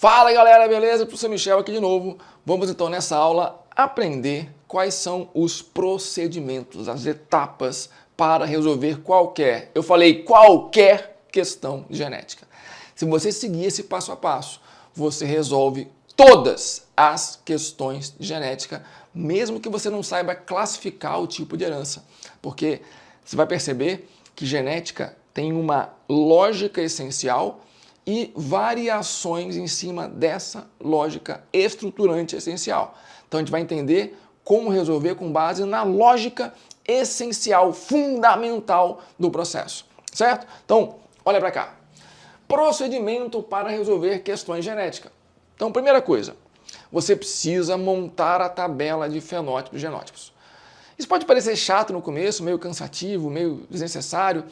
Fala galera, beleza? Professor Michel aqui de novo. Vamos então nessa aula aprender quais são os procedimentos, as etapas para resolver qualquer, eu falei qualquer questão de genética. Se você seguir esse passo a passo, você resolve todas as questões de genética, mesmo que você não saiba classificar o tipo de herança, porque você vai perceber que genética tem uma lógica essencial e variações em cima dessa lógica estruturante essencial. Então a gente vai entender como resolver com base na lógica essencial, fundamental do processo, certo? Então, olha para cá. Procedimento para resolver questões genéticas. Então, primeira coisa, você precisa montar a tabela de fenótipos e genótipos. Isso pode parecer chato no começo, meio cansativo, meio desnecessário,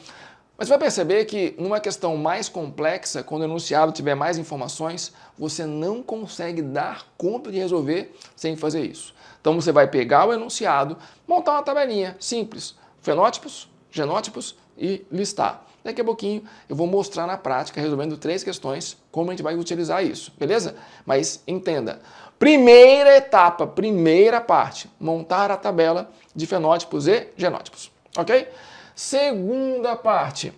mas você vai perceber que numa questão mais complexa, quando o enunciado tiver mais informações, você não consegue dar conta de resolver sem fazer isso. Então você vai pegar o enunciado, montar uma tabelinha simples, fenótipos, genótipos e listar. Daqui a pouquinho eu vou mostrar na prática, resolvendo 3 questões, como a gente vai utilizar isso, beleza? Mas entenda, primeira etapa, primeira parte, montar a tabela de fenótipos e genótipos, ok? Segunda parte,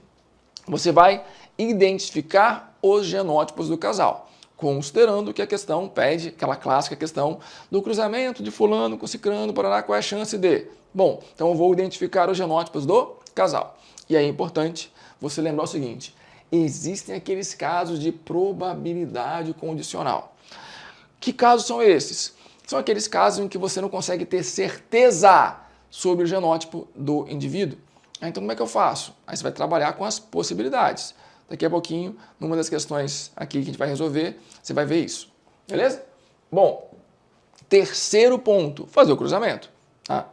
você vai identificar os genótipos do casal, considerando que a questão pede, aquela clássica questão do cruzamento de fulano com cicrano, parará, qual é a chance de? Bom, então eu vou identificar os genótipos do casal. E aí é importante você lembrar o seguinte, existem aqueles casos de probabilidade condicional. Que casos são esses? São aqueles casos em que você não consegue ter certeza sobre o genótipo do indivíduo. Então como é que eu faço? Aí você vai trabalhar com as possibilidades. Daqui a pouquinho, numa das questões aqui que a gente vai resolver, você vai ver isso. Beleza? Bom, terceiro ponto, fazer o cruzamento. Tá?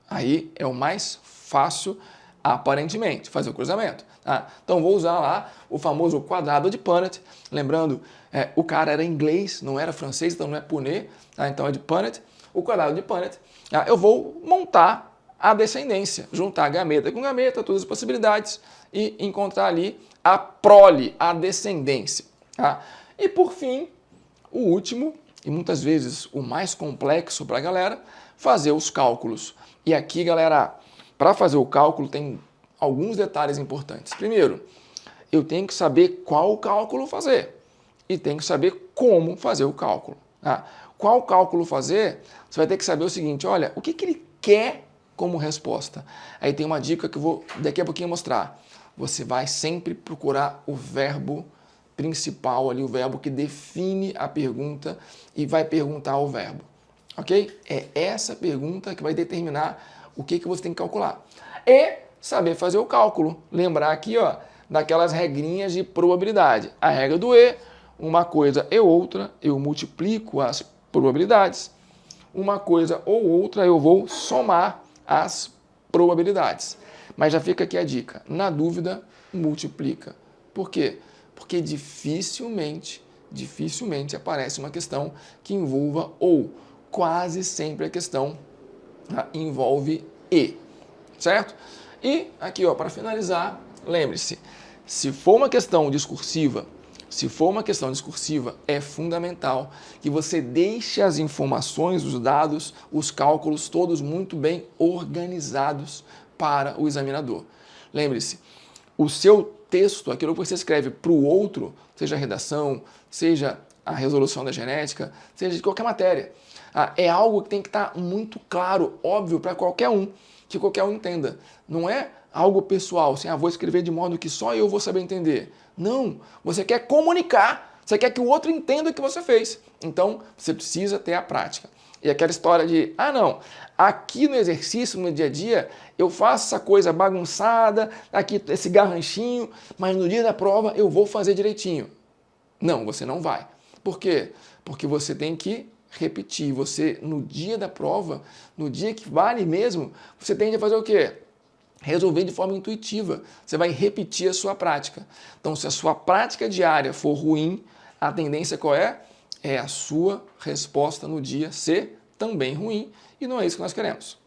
Aí é o mais fácil, aparentemente, fazer o cruzamento. Tá? Então vou usar lá o famoso quadrado de Punnett. Lembrando, o cara era inglês, não era francês, então não é Punnett, tá? Então é de Punnett. O quadrado de Punnett, tá? Eu vou montar a descendência, juntar gameta com gameta, todas as possibilidades e encontrar ali a prole, a descendência. Tá? E por fim, o último, e muitas vezes o mais complexo para a galera, fazer os cálculos. E aqui, galera, para fazer o cálculo tem alguns detalhes importantes. Primeiro, eu tenho que saber qual cálculo fazer e tenho que saber como fazer o cálculo. Tá? Qual cálculo fazer, você vai ter que saber o seguinte, olha, o que ele quer como resposta. Aí tem uma dica que eu vou daqui a pouquinho mostrar. Você vai sempre procurar o verbo principal ali, o verbo que define a pergunta e vai perguntar o verbo. Ok? É essa pergunta que vai determinar o que você tem que calcular. E saber fazer o cálculo. Lembrar aqui, ó, daquelas regrinhas de probabilidade. A regra do E, uma coisa e outra, eu multiplico as probabilidades. Uma coisa ou outra, eu vou somar as probabilidades. Mas já fica aqui a dica, na dúvida, multiplica. Por quê? Porque dificilmente aparece uma questão que envolva ou. Quase sempre a questão envolve e, certo? E aqui, ó, para finalizar, lembre-se, se for uma questão discursiva, é fundamental que você deixe as informações, os dados, os cálculos todos muito bem organizados para o examinador. Lembre-se, o seu texto, aquilo que você escreve para o outro, seja a redação, seja a resolução da genética, seja de qualquer matéria, é algo que tem que estar muito claro, óbvio para qualquer um, que qualquer um entenda. Não é algo pessoal, assim, vou escrever de modo que só eu vou saber entender. Não, você quer comunicar, você quer que o outro entenda o que você fez. Então, você precisa ter a prática. E aquela história de, não, aqui no exercício, no dia a dia, eu faço essa coisa bagunçada, aqui esse garranchinho, mas no dia da prova eu vou fazer direitinho. Não, você não vai. Por quê? Porque você tem que repetir. Você, no dia da prova, no dia que vale mesmo, você tende a fazer o quê? Resolver de forma intuitiva. Você vai repetir a sua prática. Então, se a sua prática diária for ruim, a tendência qual é? É a sua resposta no dia ser também ruim e não é isso que nós queremos.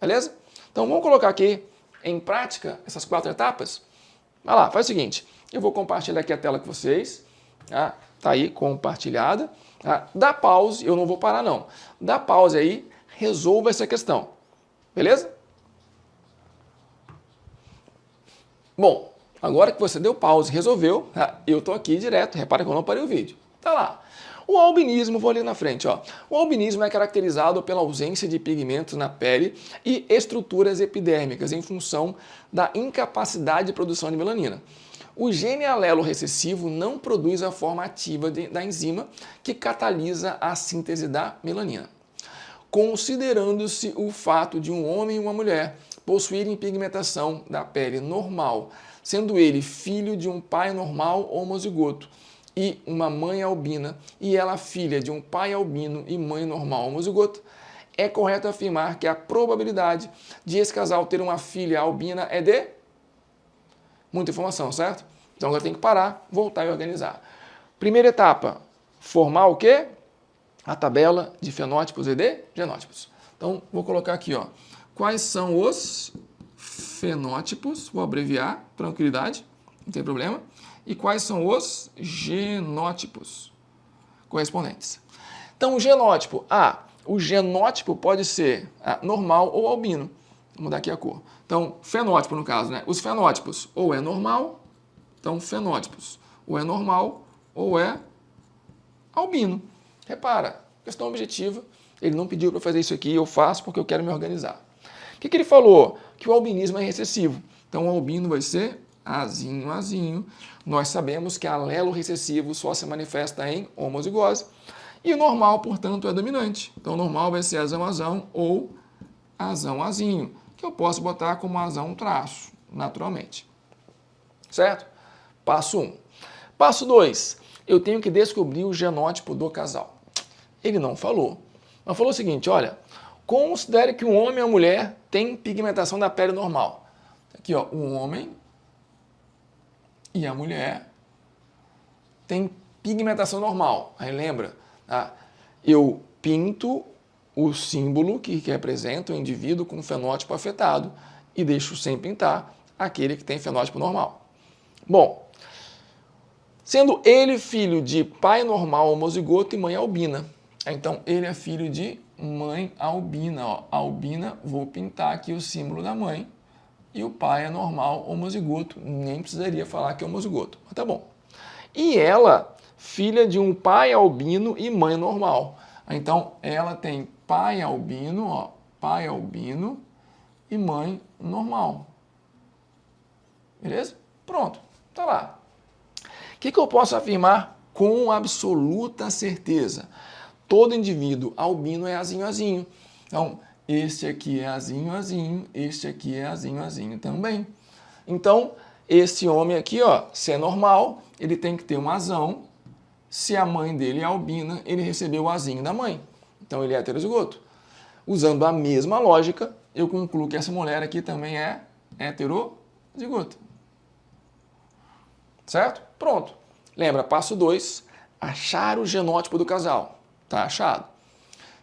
Beleza? Então, vamos colocar aqui em prática essas 4 etapas? Vai lá, faz o seguinte, eu vou compartilhar aqui a tela com vocês, tá? tá aí compartilhada. Tá? Dá pause, eu não vou parar não. Dá pause aí, resolva essa questão. Beleza? Bom, agora que você deu pause e resolveu, eu tô aqui direto, repara que eu não parei o vídeo. Tá lá. O albinismo, vou ali na frente, ó. O albinismo é caracterizado pela ausência de pigmentos na pele e estruturas epidérmicas em função da incapacidade de produção de melanina. O gene alelo recessivo não produz a forma ativa da enzima que catalisa a síntese da melanina. Considerando-se o fato de um homem e uma mulher possuírem pigmentação da pele normal, sendo ele filho de um pai normal homozigoto e uma mãe albina, e ela filha de um pai albino e mãe normal homozigoto, é correto afirmar que a probabilidade de esse casal ter uma filha albina é de... Muita informação, certo? Então agora tem que parar, voltar e organizar. Primeira etapa, formar o quê? A tabela de fenótipos e de genótipos. Então vou colocar aqui, ó. Quais são os fenótipos? Vou abreviar, tranquilidade, não tem problema. E quais são os genótipos correspondentes? Então o genótipo, o genótipo pode ser normal ou albino. Vou mudar aqui a cor. Então, fenótipo no caso, né? Os fenótipos ou é normal, então fenótipos ou é normal ou é albino. Repara, questão objetiva, ele não pediu para fazer isso aqui, eu faço porque eu quero me organizar. O que ele falou? Que o albinismo é recessivo. Então o albino vai ser Azinho, Azinho. Nós sabemos que alelo recessivo só se manifesta em homozigose. E o normal, portanto, é dominante. Então o normal vai ser Azão, Azão ou Azão, Azinho, que eu posso botar como Azão traço, naturalmente. Certo? Passo 1. Passo 2. Eu tenho que descobrir o genótipo do casal. Ele não falou. Mas falou o seguinte, olha, considere que um homem e uma mulher têm pigmentação da pele normal. Aqui, ó, um homem e a mulher têm pigmentação normal. Aí lembra, tá? Eu pinto o símbolo que representa o indivíduo com fenótipo afetado e deixo sem pintar aquele que tem fenótipo normal. Bom, sendo ele filho de pai normal homozigoto e mãe albina. Então, ele é filho de mãe albina. Ó. Albina, vou pintar aqui o símbolo da mãe. E o pai é normal homozigoto. Nem precisaria falar que é homozigoto. Mas tá bom. E ela, filha de um pai albino e mãe normal. Então, ela tem pai albino, ó, pai albino e mãe normal. Beleza? Pronto. Tá lá. O que eu posso afirmar com absoluta certeza? Todo indivíduo albino é Azinho, Azinho. Então, este aqui é Azinho, Azinho, este aqui é Azinho, Azinho também. Então, esse homem aqui, ó, se é normal, ele tem que ter um Azão. Se a mãe dele é albina, ele recebeu o Azinho da mãe. Então, ele é heterozigoto. Usando a mesma lógica, eu concluo que essa mulher aqui também é heterozigoto. Certo? Pronto. Lembra, passo 2, achar o genótipo do casal. Tá achado.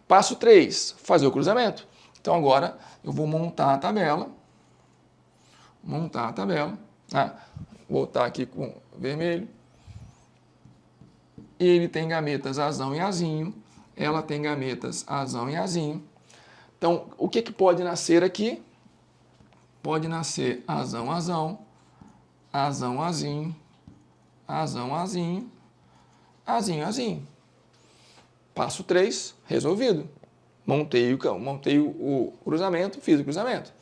Passo 3, fazer o cruzamento. Então agora eu vou montar a tabela. Montar a tabela. Vou botar aqui com vermelho. Ele tem gametas Azão e Azinho. Ela tem gametas Azão e Azinho. Então, o que pode nascer aqui? Pode nascer Azão, Azão, Azão, Azinho, Azão, Azinho, Azinho, Azinho. Passo 3, resolvido. Montei o cruzamento, fiz o cruzamento.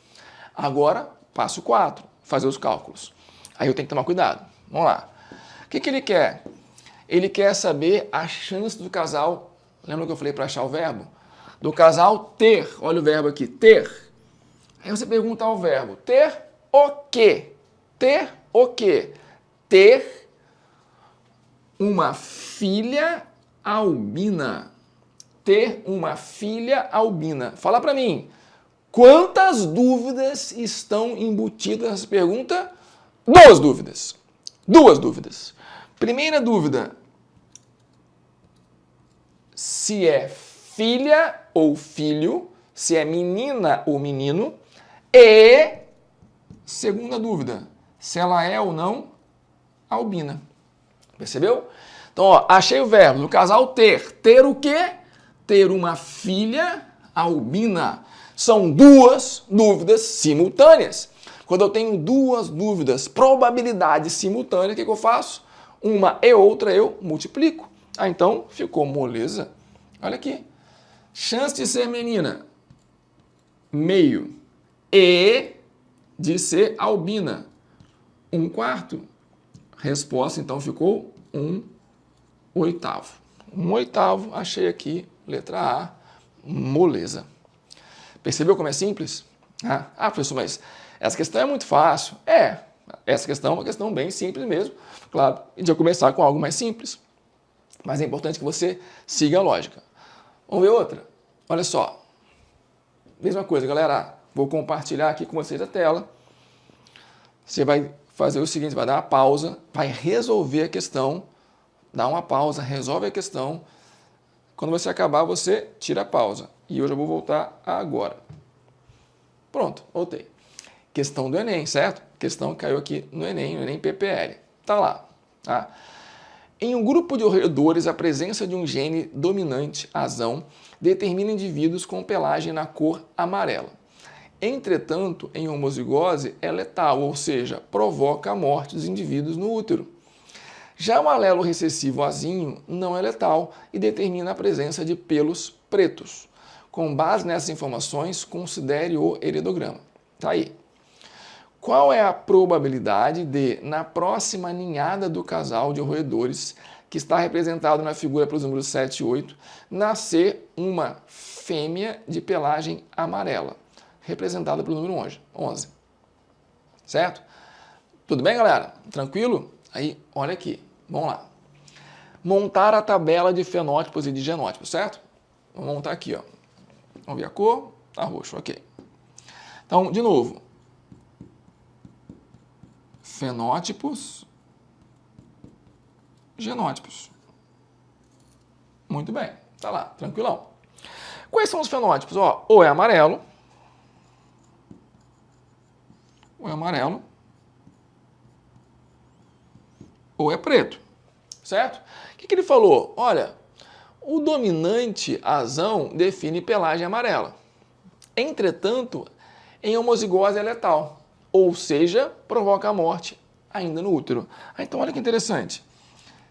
Agora, passo 4, fazer os cálculos. Aí eu tenho que tomar cuidado. Vamos lá. O que ele quer? Ele quer saber a chance do casal, lembra que eu falei para achar o verbo? Do casal ter, olha o verbo aqui, ter. Aí você pergunta ao verbo, ter o quê? Ter o quê? Ter uma filha albina. Ter uma filha albina. Fala para mim, quantas dúvidas estão embutidas nessa pergunta? 2 dúvidas. 2 dúvidas. Primeira dúvida, se é filha ou filho, se é menina ou menino. E, segunda dúvida, se ela é ou não albina. Percebeu? Então, ó, achei o verbo do casal ter. Ter o quê? Ter uma filha albina. São duas dúvidas simultâneas. Quando eu tenho duas dúvidas, probabilidades simultâneas, o que eu faço? Uma e outra eu multiplico. Ah, então ficou moleza. Olha aqui. Chance de ser menina, meio. E de ser albina, 1/4. Resposta, então, ficou 1/8. 1/8, achei aqui, letra A, moleza. Percebeu como é simples? Ah, professor, mas essa questão é muito fácil. Essa questão é uma questão bem simples mesmo. Claro, a gente vai começar com algo mais simples. Mas é importante que você siga a lógica. Vamos ver outra? Olha só. Mesma coisa, galera. Vou compartilhar aqui com vocês a tela. Você vai fazer o seguinte, vai dar uma pausa, vai resolver a questão, dá uma pausa, resolve a questão. Quando você acabar, você tira a pausa. E eu já vou voltar agora. Pronto, voltei. Questão do Enem, certo? Questão que caiu aqui no Enem PPL. Tá lá, tá? Em um grupo de roedores, a presença de um gene dominante, azão, determina indivíduos com pelagem na cor amarela. Entretanto, em homozigose é letal, ou seja, provoca a morte dos indivíduos no útero. Já o alelo recessivo azinho não é letal e determina a presença de pelos pretos. Com base nessas informações, considere o heredograma. Tá aí. Qual é a probabilidade de, na próxima ninhada do casal de roedores, que está representado na figura pelos números 7 e 8, nascer uma fêmea de pelagem amarela, representada pelo número 11? Certo? Tudo bem, galera? Tranquilo? Aí, olha aqui. Vamos lá. Montar a tabela de fenótipos e de genótipos, certo? Vamos montar aqui, ó. Vamos ver a cor. Tá roxo, ok. Então, de novo. Fenótipos, genótipos. Muito bem, tá lá, tranquilão. Quais são os fenótipos? Ó, ou é amarelo, ou é preto, certo? O que ele falou? Olha, o dominante azão define pelagem amarela. Entretanto, em homozigose é letal. Ou seja, provoca a morte ainda no útero. Então, olha que interessante.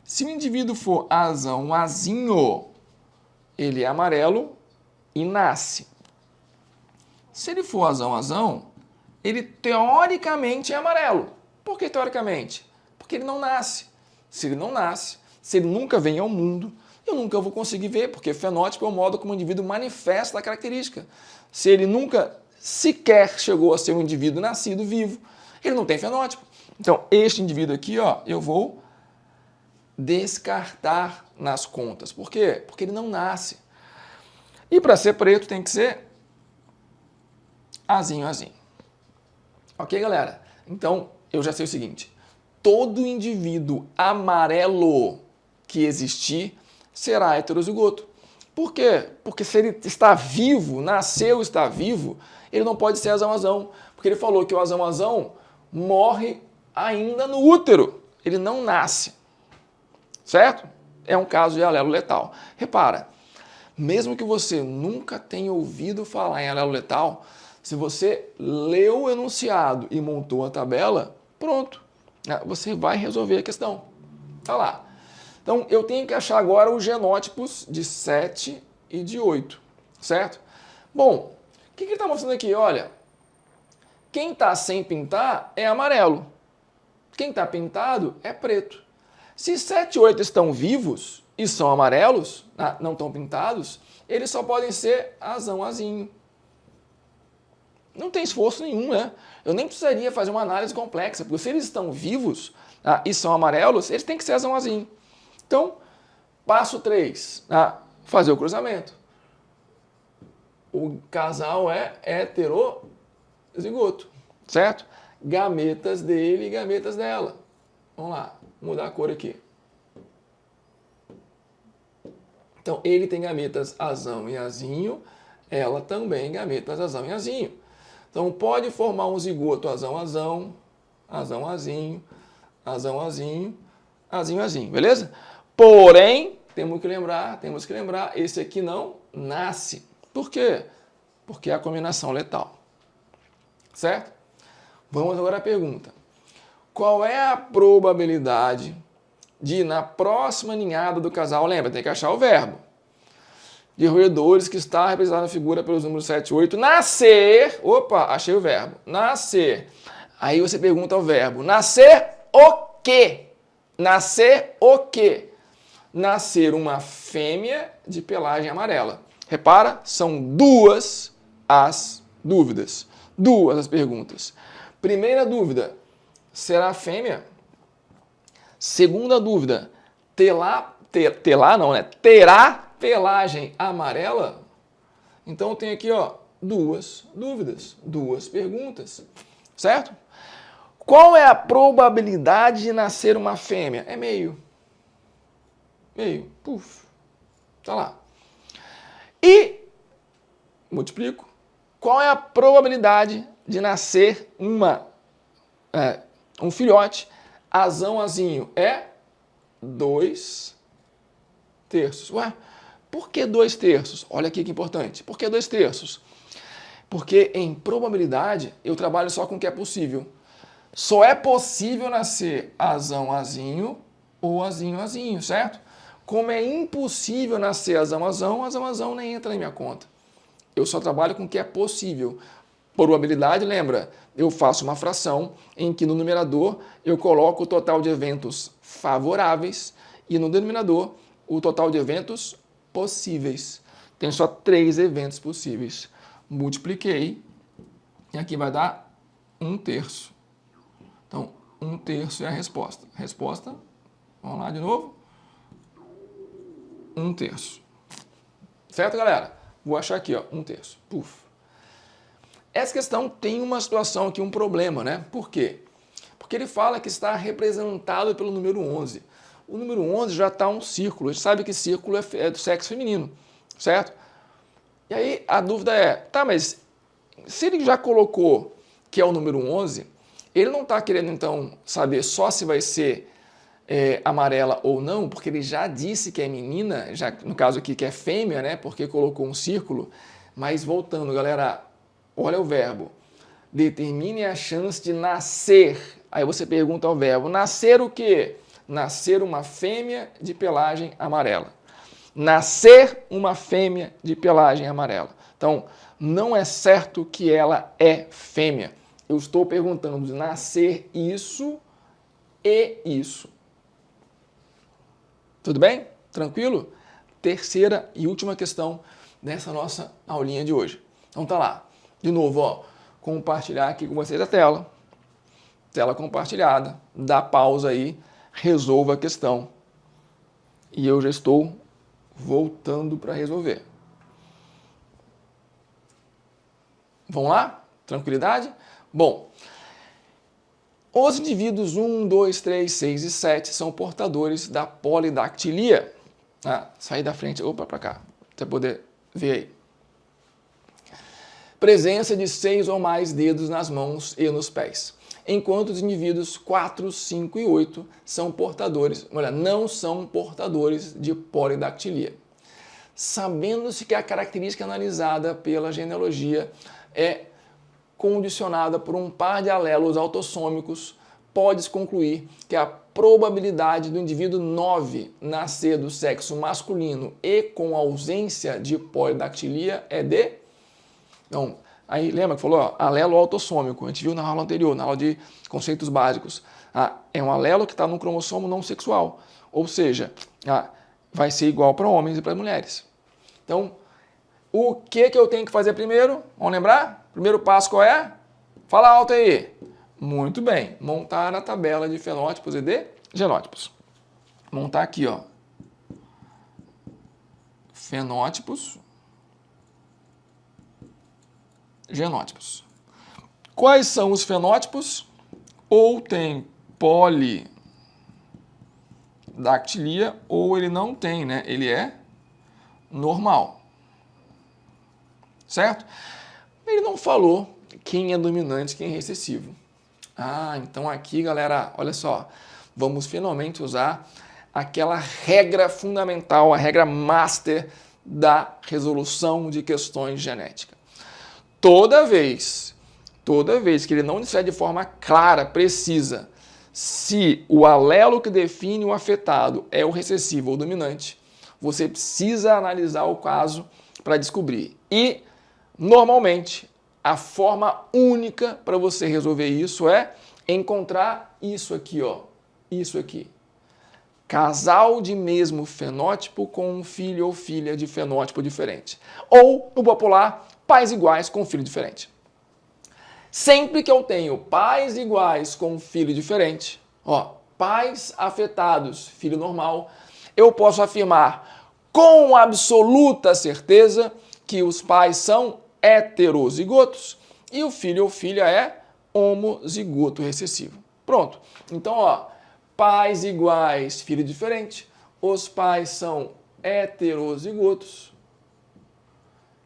Se o indivíduo for azão azinho, ele é amarelo e nasce. Se ele for azão, ele teoricamente é amarelo. Por que teoricamente? Porque ele não nasce. Se ele não nasce, se ele nunca vem ao mundo, eu nunca vou conseguir ver, porque fenótipo é o modo como o indivíduo manifesta a característica. Se ele nunca sequer chegou a ser um indivíduo nascido vivo, ele não tem fenótipo. Então, este indivíduo aqui, ó, eu vou descartar nas contas. Por quê? Porque ele não nasce. E para ser preto tem que ser azinho. Ok, galera? Então, eu já sei o seguinte. Todo indivíduo amarelo que existir será heterozigoto. Por quê? Porque se ele está vivo, nasceu, está vivo, ele não pode ser azão. Porque ele falou que o azão morre ainda no útero. Ele não nasce. Certo? É um caso de alelo letal. Repara, mesmo que você nunca tenha ouvido falar em alelo letal, se você leu o enunciado e montou a tabela, pronto. Você vai resolver a questão. Tá lá. Então, eu tenho que achar agora os genótipos de 7 e de 8, certo? Bom, o que ele está mostrando aqui? Olha, quem está sem pintar é amarelo. Quem está pintado é preto. Se 7 e 8 estão vivos e são amarelos, não estão pintados, eles só podem ser azinho. Não tem esforço nenhum, né? Eu nem precisaria fazer uma análise complexa, porque se eles estão vivos e são amarelos, eles têm que ser azinho. Então, passo 3, fazer o cruzamento. O casal é heterozigoto, certo? Gametas dele e gametas dela. Vamos lá, mudar a cor aqui. Então, ele tem gametas azão e azinho, ela também gametas azão e azinho. Então, pode formar um zigoto azão, azinho, beleza? Porém, temos que lembrar, esse aqui não nasce. Por quê? Porque é a combinação letal. Certo? Vamos agora à pergunta. Qual é a probabilidade de, na próxima ninhada do casal, lembra, tem que achar o verbo, de roedores que está representado na figura pelos números 7 e 8, nascer, opa, achei o verbo, nascer. Aí você pergunta ao verbo, nascer o quê? Nascer o quê? Nascer uma fêmea de pelagem amarela. Repara, são duas as dúvidas, duas as perguntas. Primeira dúvida, será fêmea? Segunda dúvida, terá pelagem amarela? Então tem aqui, ó, duas dúvidas, duas perguntas, certo? Qual é a probabilidade de nascer uma fêmea? É meio. Meio. Puf. Tá lá. E, multiplico, qual é a probabilidade de nascer um filhote azão azinho? É 2/3. Ué, por que 2/3? Olha aqui que importante. Por que 2/3? Porque em probabilidade eu trabalho só com o que é possível. Só é possível nascer azão azinho ou azinho azinho, certo? Como é impossível nascer azão azão nem entra na minha conta. Eu só trabalho com o que é possível. Probabilidade, lembra? Eu faço uma fração em que no numerador eu coloco o total de eventos favoráveis e no denominador o total de eventos possíveis. Tem só 3 eventos possíveis. Multipliquei e aqui vai dar 1/3. Então, 1/3 é a resposta. Resposta, vamos lá de novo. 1/3. Certo, galera? Vou achar aqui, ó, 1/3. Puf. Essa questão tem uma situação aqui, um problema, né? Por quê? Porque ele fala que está representado pelo número 11. O número 11 já está um círculo. A gente sabe que círculo é do sexo feminino, certo? E aí a dúvida é, tá, mas se ele já colocou que é o número 11, ele não está querendo então saber só se vai ser amarela ou não, porque ele já disse que é menina, já no caso aqui que é fêmea, né? Porque colocou um círculo. Mas voltando, galera, olha o verbo. Determine a chance de nascer. Aí você pergunta ao verbo, nascer o quê? Nascer uma fêmea de pelagem amarela. Nascer uma fêmea de pelagem amarela. Então, não é certo que ela é fêmea. Eu estou perguntando de nascer isso e isso. Tudo bem? Tranquilo? Terceira e última questão nessa nossa aulinha de hoje. Então tá lá. De novo, ó, compartilhar aqui com vocês a tela. Tela compartilhada. Dá pausa aí, resolva a questão. E eu já estou voltando para resolver. Vamos lá? Tranquilidade? Bom, os indivíduos 1, 2, 3, 6 e 7 são portadores da polidactilia. Sair da frente, opa, para cá, para você poder ver aí. Presença de 6 ou mais dedos nas mãos e nos pés. Enquanto os indivíduos 4, 5 e 8 são portadores, não são portadores de polidactilia. Sabendo-se que a característica analisada pela genealogia é condicionada por um par de alelos autossômicos, pode-se concluir que a probabilidade do indivíduo 9 nascer do sexo masculino e com ausência de polidactilia é de... Então, aí lembra que falou, ó, alelo autossômico, a gente viu na aula anterior, na aula de conceitos básicos. É um alelo que está no cromossomo não sexual, ou seja, vai ser igual para homens e para mulheres. Então, o que eu tenho que fazer primeiro? Vamos lembrar? Primeiro passo qual é? Fala alto aí. Muito bem. Montar a tabela de fenótipos e de genótipos. Montar aqui, ó. Fenótipos. Genótipos. Quais são os fenótipos? Ou tem polidactilia ou ele não tem, né? Ele é normal. Certo? Ele não falou quem é dominante e quem é recessivo. Então aqui, galera, olha só, vamos finalmente usar aquela regra fundamental, a regra master da resolução de questões genéticas. Toda vez que ele não disser de forma clara, precisa, se o alelo que define o afetado é o recessivo ou dominante, você precisa analisar o caso para descobrir. E, normalmente, a forma única para você resolver isso é encontrar isso aqui, ó, isso aqui. Casal de mesmo fenótipo com um filho ou filha de fenótipo diferente. Ou, no popular, pais iguais com filho diferente. Sempre que eu tenho pais iguais com filho diferente, ó, pais afetados, filho normal, eu posso afirmar com absoluta certeza que os pais são heterozigotos e o filho ou filha é homozigoto recessivo. Pronto. Então, ó, pais iguais, filho diferente, os pais são heterozigotos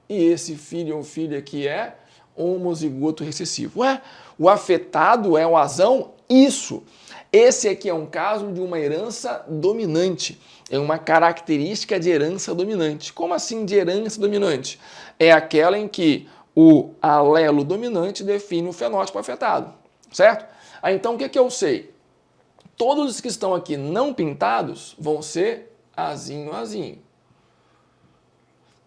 e esse filho ou filha aqui é homozigoto recessivo. Ué, o afetado é o azão? Isso. Esse aqui é um caso de uma herança dominante. É uma característica de herança dominante. Como assim de herança dominante? É aquela em que o alelo dominante define o fenótipo afetado, certo? Então, o que eu sei? Todos os que estão aqui não pintados vão ser azinho, azinho.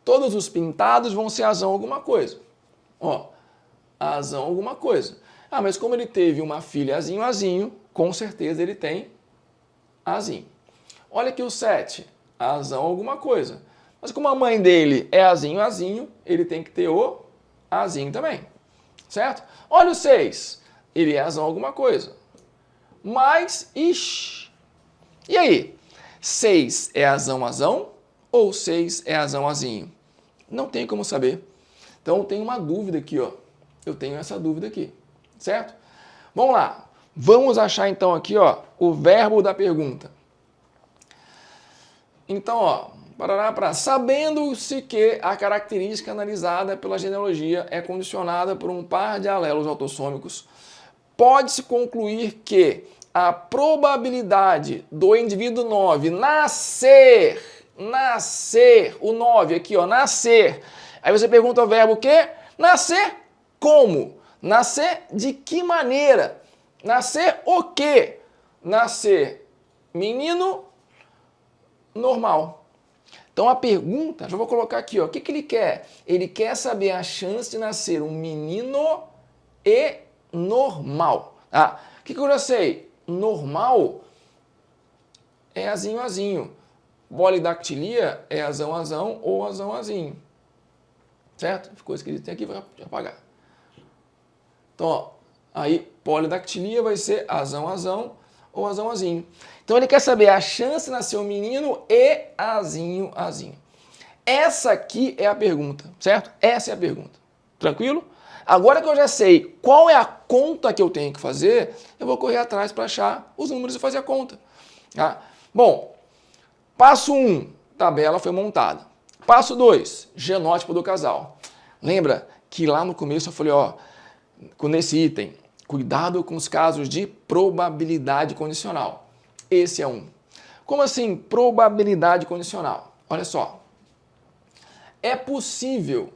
Todos os pintados vão ser azão alguma coisa. Ó, azão alguma coisa. Ah, mas como ele teve uma filha azinho, azinho, com certeza ele tem azinho. Olha aqui o 7, azão alguma coisa. Mas como a mãe dele é azinho, azinho, ele tem que ter o azinho também, certo? Olha o 6, ele é azão alguma coisa. Mas, ixi, e aí? 6 é azão, azão ou 6 é azão, azinho? Não tem como saber. Então, eu tenho uma dúvida aqui, ó. Eu tenho essa dúvida aqui, certo? Vamos lá. Vamos achar, então, aqui, ó, o verbo da pergunta. Então, ó, sabendo-se que a característica analisada pela genealogia é condicionada por um par de alelos autossômicos, pode-se concluir que a probabilidade do indivíduo 9 nascer, o 9 aqui, ó, nascer. Aí você pergunta o verbo o quê? Nascer como? Nascer de que maneira? Nascer o quê? Nascer menino normal. Então a pergunta, já vou colocar aqui, ó, o que ele quer? Ele quer saber a chance de nascer um menino e normal. Ah, o que eu já sei? Normal é azinho, azinho. Polidactilia é azão, azão ou azão, azinho. Certo? Ficou escrito aqui, vou apagar. Então, ó, aí polidactilia vai ser azão, azão ou azão, azinho. Então ele quer saber a chance de nascer um menino e azinho, azinho. Essa aqui é a pergunta, certo? Essa é a pergunta. Tranquilo? Agora que eu já sei qual é a conta que eu tenho que fazer, eu vou correr atrás para achar os números e fazer a conta. Tá? Bom, passo 1, tabela foi montada. Passo 2, genótipo do casal. Lembra que lá no começo eu falei, ó, nesse item, cuidado com os casos de probabilidade condicional. Esse é um. Como assim probabilidade condicional? Olha só. É possível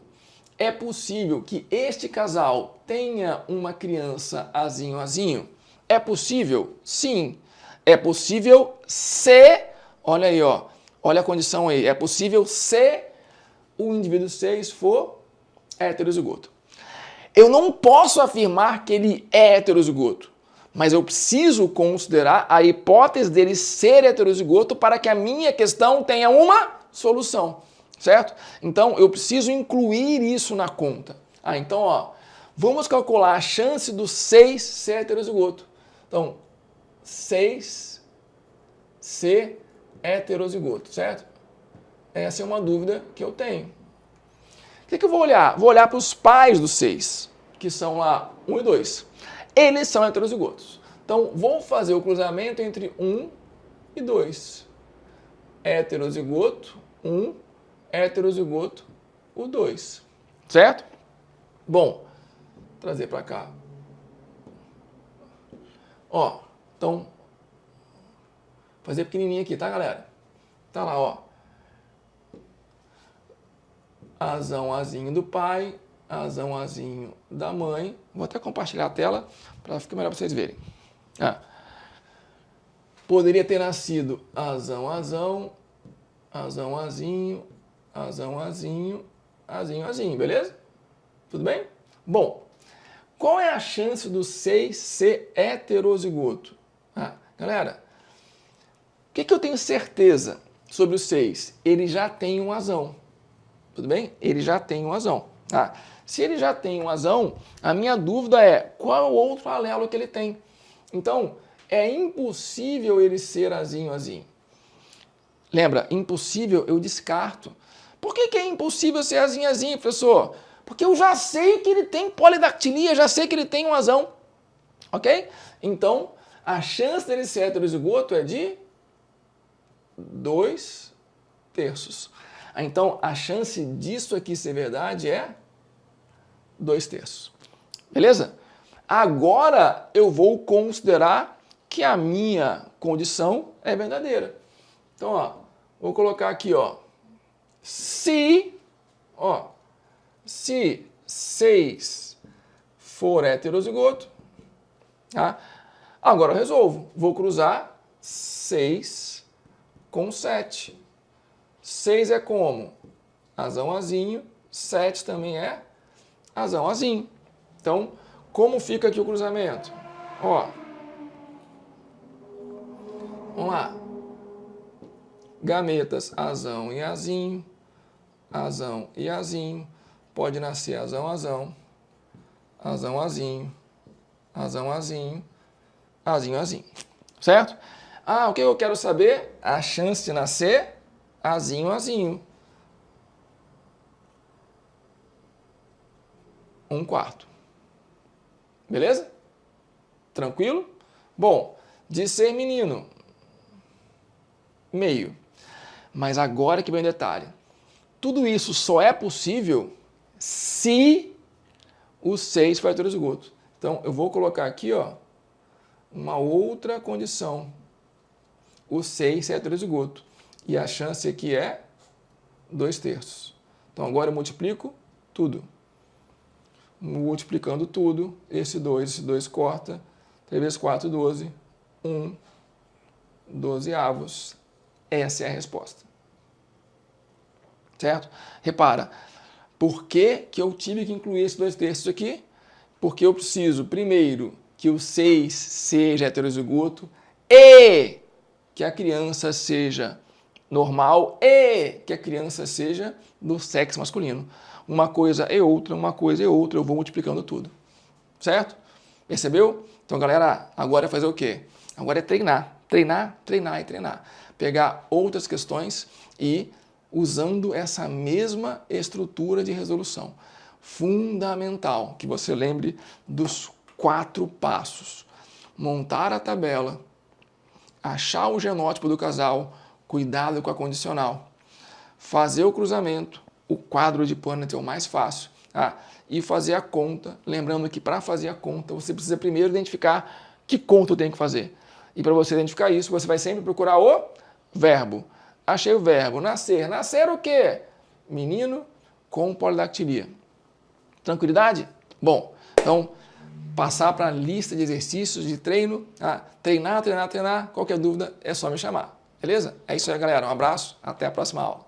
que este casal tenha uma criança azinho, azinho? É possível? Sim. É possível se, olha aí, ó, olha a condição aí, é possível se o indivíduo 6 for heterozigoto. Eu não posso afirmar que ele é heterozigoto, mas eu preciso considerar a hipótese dele ser heterozigoto para que a minha questão tenha uma solução, certo? Então, eu preciso incluir isso na conta. Ah, então, ó, vamos calcular a chance do 6 ser heterozigoto. Então, 6 ser heterozigoto, certo? Essa é uma dúvida que eu tenho. O que eu vou olhar? Vou olhar para os pais do 6, que são lá 1 e 2. Eles são heterozigotos. Então, vou fazer o cruzamento entre 1 e 2. Heterozigoto, 1, heterozigoto, o 2. Certo? Bom, vou trazer para cá. Ó, então, fazer pequenininho aqui, tá, galera? Tá lá, ó. Azão, azinho do pai, azão, azinho da mãe. Vou até compartilhar a tela para ficar melhor para vocês verem. Poderia ter nascido azão, azão, azão, azinho, azão, azinho, azinho, azinho, beleza? Tudo bem? Bom, qual é a chance do 6 ser heterozigoto? Galera, o que eu tenho certeza sobre o 6? Ele já tem um azão. Tudo bem? Ele já tem um azão. Se ele já tem um azão, a minha dúvida é qual outro alelo que ele tem. Então, é impossível ele ser azinho, azinho. Lembra, impossível eu descarto. Por que é impossível ser azinho, azinho, professor? Porque eu já sei que ele tem polidactilia, já sei que ele tem um azão. Ok? Então, a chance dele ser heterozigoto é de 2/3. Então, a chance disso aqui ser verdade é 2/3. Beleza? Agora eu vou considerar que a minha condição é verdadeira. Então, ó, vou colocar aqui, ó, se 6 for heterozigoto, tá? Agora eu resolvo. Vou cruzar 6 com 7. 6 é como? Azão, azinho. 7 também é azão, azinho. Então, como fica aqui o cruzamento? Ó, vamos lá. Gametas, azão e azinho. Azão e azinho. Pode nascer azão, azão. Azão, azinho. Azão, azinho. Azinho, azinho. Certo? O que eu quero saber? A chance de nascer azinho, azinho. 1/4. Beleza? Tranquilo? Bom, de ser menino, meio. Mas agora que vem o detalhe. Tudo isso só é possível se o 6 for heterozigoto. Então, eu vou colocar aqui, ó, uma outra condição. O 6 é heterozigoto. E a chance aqui é 2/3. Então, agora eu multiplico tudo. Multiplicando tudo, esse 2 corta. 3 vezes 4, 12. 12avos. Essa é a resposta. Certo? Repara, por que eu tive que incluir esse 2/3 aqui? Porque eu preciso, primeiro, que o 6 seja heterozigoto e que a criança seja normal e que a criança seja do sexo masculino. Uma coisa é outra, eu vou multiplicando tudo. Certo? Percebeu? Então, galera, agora é fazer o quê? Agora é treinar, treinar, treinar e treinar. Pegar outras questões e usando essa mesma estrutura de resolução. Fundamental que você lembre dos 4 passos. Montar a tabela, achar o genótipo do casal, cuidado com a condicional, fazer o cruzamento, o quadro de Punnett é o mais fácil, e fazer a conta, lembrando que para fazer a conta você precisa primeiro identificar que conta eu tenho que fazer. E para você identificar isso, você vai sempre procurar o verbo. Achei o verbo, nascer. Nascer o quê? Menino com polidactilia. Tranquilidade? Bom, então passar para a lista de exercícios de treino, treinar, treinar, treinar. Qualquer dúvida é só me chamar, beleza? É isso aí, galera. Um abraço, até a próxima aula.